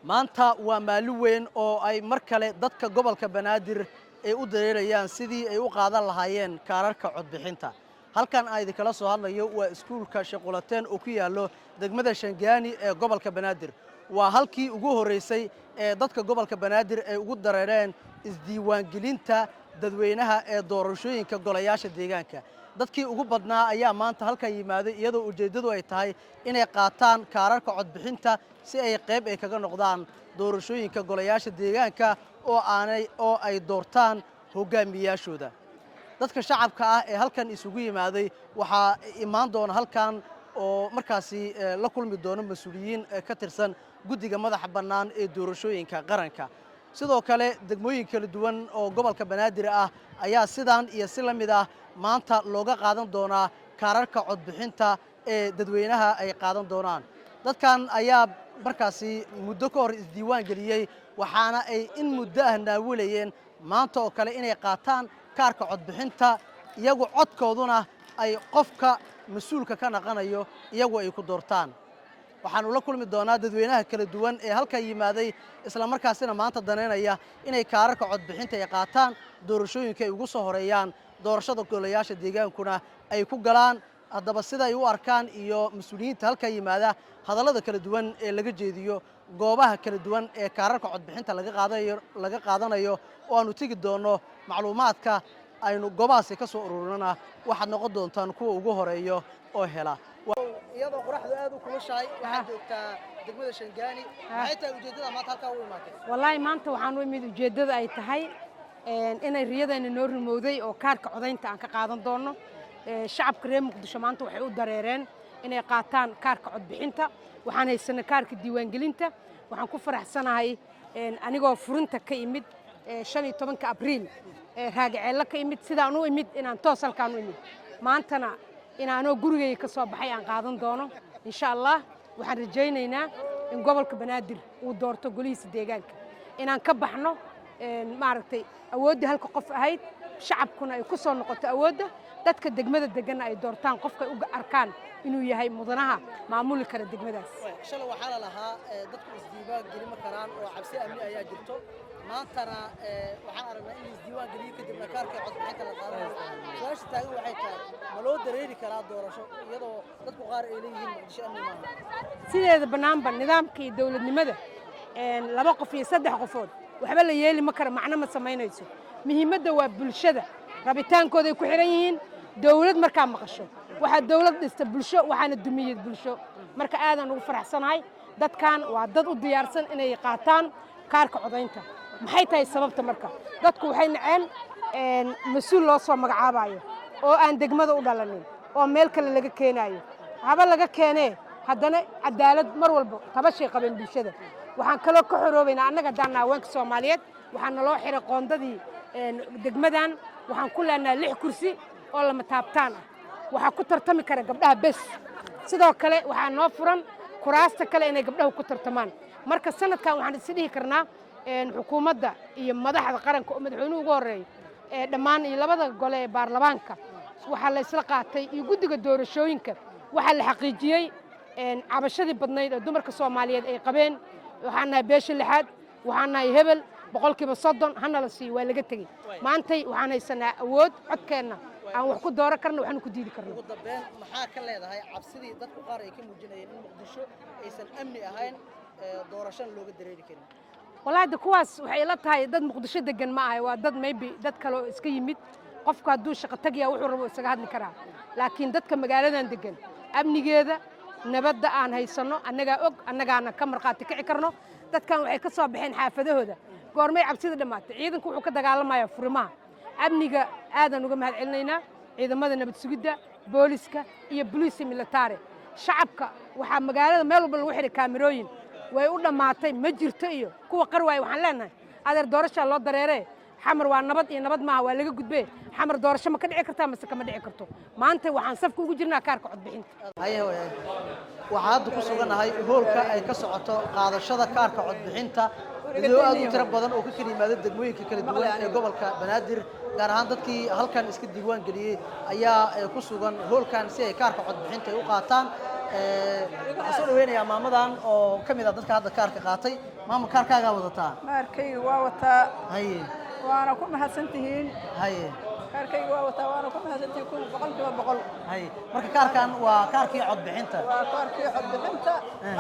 maanta waa maalin weyn oo ay mar kale dadka gobolka banaadir ay u dareerayaan sidii ay u qaadan lahaayeen kaararka codbixinta halkan aan idinkala soo hadlayo waa iskuulka Shaqulateen oo ku yaalo degmada Shangaani ee gobolka banaadir waa halkii ugu horeysay ee dadka gobolka banaadir ay ugu dareereen isdiiwaangelinta dadweynaha ee doorashooyinka golayaasha deegaanka dadkii ugu badnaa ayaa maanta halkan yimaaday iyadoo ujeedadu ay tahay inay qaataan kaararka codbixinta si ay qayb ay kaga noqdaan doorashooyinka golayaasha deegaanka oo ay doortaan hogaamiyaashooda dadka shacabka ah ee halkan isugu yimaaday waxa imaan doona halkan oo markaasi la kulmi doona mas'uuliyiin ka tirsan guddiga madaxa bannaan ee doorashooyinka qaranka sidoo kale degmooyin kala duwan oo gobolka banaadir ah ayaa sidaan iyo si la mid ah maanta looga qaadan doonaa kaararka codbixinta ee dadweynaha ay qaadan doonaan dadkan ayaa markaasi muddo ka hor isdiiwaan geliyay waxaana ay in muddo ah naawilayeen maanta oo kale inay qaataan kaarka codbixinta iyagu codkooduna ay qofka mas'uulka ka naqanayo iyagu ay ku doortaan waxaanu la kulmi doonaa dadweynaha kala duwan ee halka yimaaday isla markaasina maanta daneynaya inay kaararka codbixinta ay qaataan doorashooyinka ay ugu soo horeeyaan doorashada golayaasha deegaankuna ay ku galaan haddaba sida ay u arkaan iyo mas'uuliyiinta halka yimaada hadallada kala duwan ee laga jeediyo goobaha kala duwan ee kaararka codbixinta laga qaadanayo oo aanu tegi doono macluumaadka aynu goobahaasi ka soo ururinana waxaad noqon doontaan kuwa ugu horeeyo oo hela iyadoo qoraxdu aad u kulushahay waxaad joogtaa degmada Shangaani maxay tahay ujeedada maanta halka u imaatay wallahi maanta waxaan u imid ujeedada ay tahay inay riyadayna noo rumowday oo kaarka codaynta aan ka qaadan doono shacabka reer Muqdisho maanta waxay u dareereen inay qaataan kaarka codbixinta waxaan haysanaa kaarka diiwaangelinta waxaan ku faraxsanahay anigoo furinta ka imid 15 Abriil raagaceela ka imid sidaan u imid inaan toos halkaan u imid maantana inaanoo gurigayga ka soo baxay aan qaadan doono insha Allah waxaan rajaynaynaa in gobolka banaadir uu doorto golihiisa deegaanka inaan ka baxno maaragtay awoodda halka qof ahayd shacabkuna ay ku soo noqoto awoodda dadka degmada degan ay doortaan qofka u arkaan inuu yahay mudanaha maamuli kara degmadaas shalay waxa la lahaa dadku isdiiwaan gelin karaan oo cabsi amni ayaa jirto maantana waxaan aragnaa in isdiiwaan gelin kadib kaarka codbixinta la qaadanayo su'aasha taagan waxay tahay ma loo dareeri karaa doorasho iyadoo dadku qaar ay leeyihiin Muqdisho amni maaha sideeda banaanba nidaamka iyo dawladnimada laba qof iyo saddex qofood waxba la yeeli ma kara macna ma samaynayso muhiimadda waa bulshada rabitaankooda ay ku xiran yihiin dawlad markaa maqasho waxa dawlad dhista bulsho waxaana dumiyay bulsho marka aadan ugu faraxsanahay dadkan waa dad u diyaarsan inay qaataan kaarka codaynta maxay tahay sababta marka dadku waxay naceen mas'uul loo soo magacaabayo oo aan degmada u dhalanin oo meel kale laga keenayo haba laga keenee haddana cadaalad mar walba tabashay qabeen bulshada waxaan kaloo ka xoroobaynaa annaga daan haweenka Soomaaliyeed waxaan naloo xiray qoondadii degmadan waxaan ku leenahay 6 kursi oo lama taabtaan ah waxa ku tartami kara gabdhaha bes sidoo kale waxaa noo furan kuraasta kale inay gabdhaha ku tartamaan marka sanadkan waxaan is dhihi karnaa xukuumadda iyo madaxda qaranka oo madaxweynuhu ugu horeeyay dhammaan iyo labada gole ee baarlamaanka waxa la isla qaatay iyo guddiga doorashooyinka waxa la xaqiijiyay cabashadii badnayd oo dumarka Soomaaliyeed ay qabeen waxaan nahay beesha lixaad waxaan nahay hebel 30% hana la sii waa laga tagay maantay waxaan haysanaa awood codkeena aan wax ku dooran karno waxaan ku diidi karno ugu dambeyn maxaa ka leedahay cabsidii dadku qaar ay ka muujinayeen in Muqdisho aysan amni ahayn doorasho looga dareeri karin walaal kuwaas waxay la tahay dad Muqdisho degan ma ahay waa dad maybe dad kale oo iska yimid qofka hadduu shaqo tagiya wuxuu rabo isaga hadli karaa laakiin dadka magaaladan degan amnigeeda nabadda aan haysano annaga og annagaana ka marqaati kici karno dadkan waxay ka soo baxeen xaafadahooda goormay cabsida dhamaatay ciidanku wuxuu ka dagaalamayaa furimaha amniga aadan uga mahad celinaynaa ciidamada nabad sugidda booliska iyo booliska military shacabka waxa magaalada meel walba lagu xiray kaamirooyin way u dhamaatay ma jirto iyo kuwa qarwaay waxaan leenahay adeer doorasho loo dareere xamar waa nabad iyo nabad maaha waa laga gudbay xamar doorasho ma ka dhici kartaa mise kama dhici karto maanta waxaan safka ugu jirnaa kaarka codbixinta waxaan hadda ku suganahay hoolka ay ka socoto qaadashada kaarka codbixinta dadweyne aad u tiro badan oo ka kala yimaada degmooyinka kala duwan ee gobolka banaadir gaar ahaan dadkii halkan iska diiwaan geliyay ayaa ku sugan hoolkan si ay kaarka codbixinta u qaataan waxaan soo dhaweynayaa maamadan oo ka mid ah dadka hadda kaarka qaatay. Maama kaarkaagaa wadataa? kaarkayga waa wataa haye waana ku mahadsantihiin haye kaarkayga waa wataa waana ku mahadsantihiin kun boqolkiiba boqol haye marka kaarkan waa kaarkii codbixinta. waa kaarkii codbixinta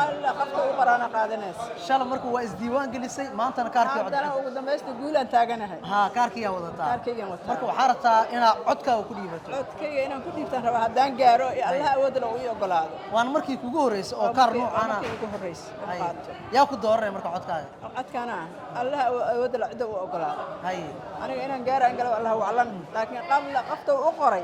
alla qofka u qorana qaadanaysa shalay markuu waa isdiiwaan gelisay maantana kaarkii haddana codbixinta. ugu dambaysta guulaan taaganahay ها كاركيا وضعتها kaarkaygan wataa marka waxaa rabtaa inaad codka ku dhiibato codkayga inaan ku dhiibtaan rabaa haddaan gaaro allaha awoodna uu ii ogolaado waan markii kugu horeysay oo kaar noocan ah markii ugu horreysay oo qaato yaa ku dooranay marka codkaaga codkana allaha awoodna cidda uu ogolaado hay aniga inaan gaaro aan galo allaha waclan laakiin qabla qofta uu qoray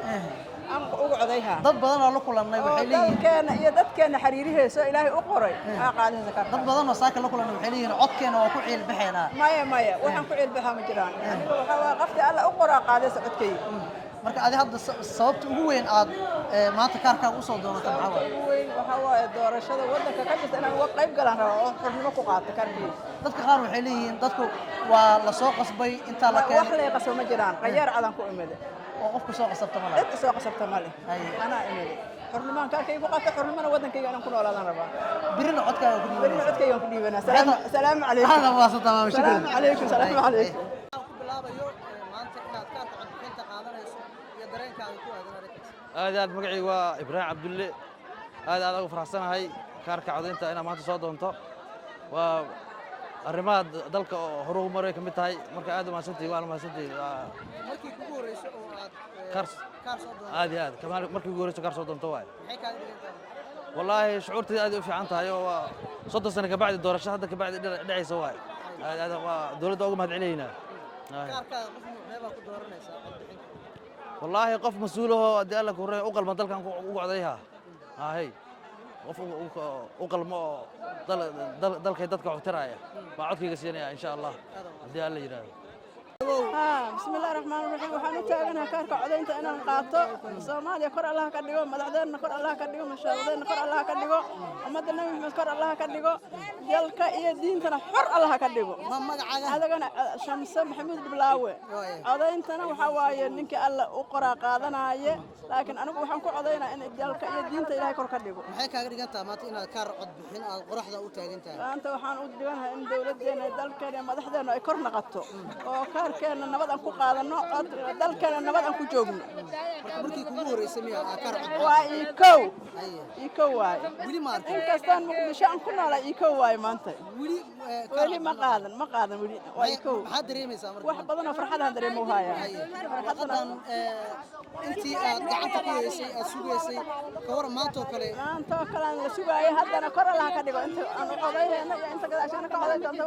aan ugu codayha dad badan oo la kulannay waxay leeyihiin dalkeena iyo dadkeena xiriirihiisa ilaahay u qoray aa qaadaysa kaarka dad badan oo saaka la kulannay waxay leeyihiin codkeena waa ku ciil bixeenaa maya waxaan ku ciilbaxaa ma jiraan aniga waxaa waa qofta alla u qoraa qaadaysa codkayga marka adi hadda sababta ugu weyn aad maanta kaarkaaga u soo doonato maxaa waaye ugu weyn waxaa waaye doorashada waddanka ka jirta inaan uga qayb galaan rabo oo xornimo ku qaato kaarkayga dadka qaar waxay leeyihiin dadku waa la soo qasbay intaa la wax keenay lay qasbo ma jiraan qayaar cadan ku imida oo qofku soo qasabta ma laha cid soo qasabta ma leh Haye. anaa imida xornimaan kaarkayga ku qaato xornimona waddankayga inaan ku noolaadaan rabaa birina codkaaga ku berina dhiibanaysa codkaygaan ku dhiibanaa salaamu هذا calaykum واسطة ما شكرا salaamu calaykum salaamu calaykum aad iyo aad magacaygu waa ibraahim cabdulle aad aad ugu faraxsanahay kaarka codaynta inaad maanta soo doonto waa arrimaha dalka oo horu maray ka mid tahay marka aad u mahadsantihiin waan mahadsantihiin markii kugu horeysay oo aad kaar kaar soo doonto aad iyo aad markii ugu horeyso kaar soo doonto waay maxay kaaga dhigan wallaahi shucuurtayda aad u fiican tahay oo waa 30 sano kabacdi doorasho hadda kabacdi dhacaysa waay aad waa dowladda ugu mahad celinaynaa kaarkaaga qof nuucee baa ku dooranaysaa codbixinta wallaahi qof mas-uul ahoo haddii alla ku horeeyo u qalma dalkan ugu codayha hay qof u qalmo oo dalkay dadka xogtaraya baa codkayga siinaya insha allah haddii alla yidhaahdo بسم الله الرحمن الرحيم waxaan u taaganahay kaarka codaynta inaan qaato Soomaaliya kor Allah ka dhigo madaxdeena kor Allah ka dhigo mashaariicdeena kor Allah ka dhigo ummadda Nabi Maxamed kor Allah ka dhigo dalka iyo diintana xor Allah ka dhigo ma magacaaga adagana Shamsa Maxamuud Biblaawe codayntana waxa waaye ninkii alla u qoraa qaadanaaye laakiin anigu waxaan ku codaynaa in dalka iyo diinta Ilaahay kor ka dhigo maxay kaaga dhigan tahay maanta inaad kaar codbixin aad qoraxda u taagan tahay maanta waxaan u diganahay in dawladeena dalkeena iyo madaxdeena ay kor noqoto oo kaarkeena nabad aan ku qaadano dalkeena nabad aan ku joogno marka markii kugu horeysay miyaa aad kaar codbixin waa ikow waaye weli ma arkin inkastaan muqdisho aan ku noolaa ikow waaye maanta weli ma qaadan weli waa ikow maxaad dareemaysaa marka wax badan oo farxadaan dareemo haya haddan intii aad gacanta ku haysay aad sugaysay ka war maanta oo kale maanta oo kale aan la sugaayay haddana kor Allah ka dhigo inta aan codayheena iyo inta gadaashana ka coday doonto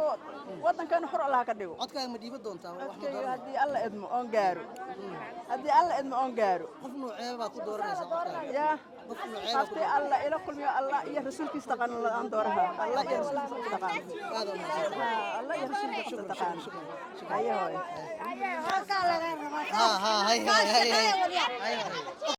waddankeena xor Allah ka dhigo codkaaga ma dhiiban doontaa wax ma codkayga dooran haddii alla idmo oon gaaro haddii alla idmo oon gaaro qof nuucee baa ku dooranaysaa codkaaga yaa qof nuucee qabti alla ila kulmiyo Allah iyo rasuulkiisa taqaan aan dooraha Allah iyo rasuulkiisa taqaan aad u mahadsan Allah iyo rasuulkiisa taqaan ayo ha hay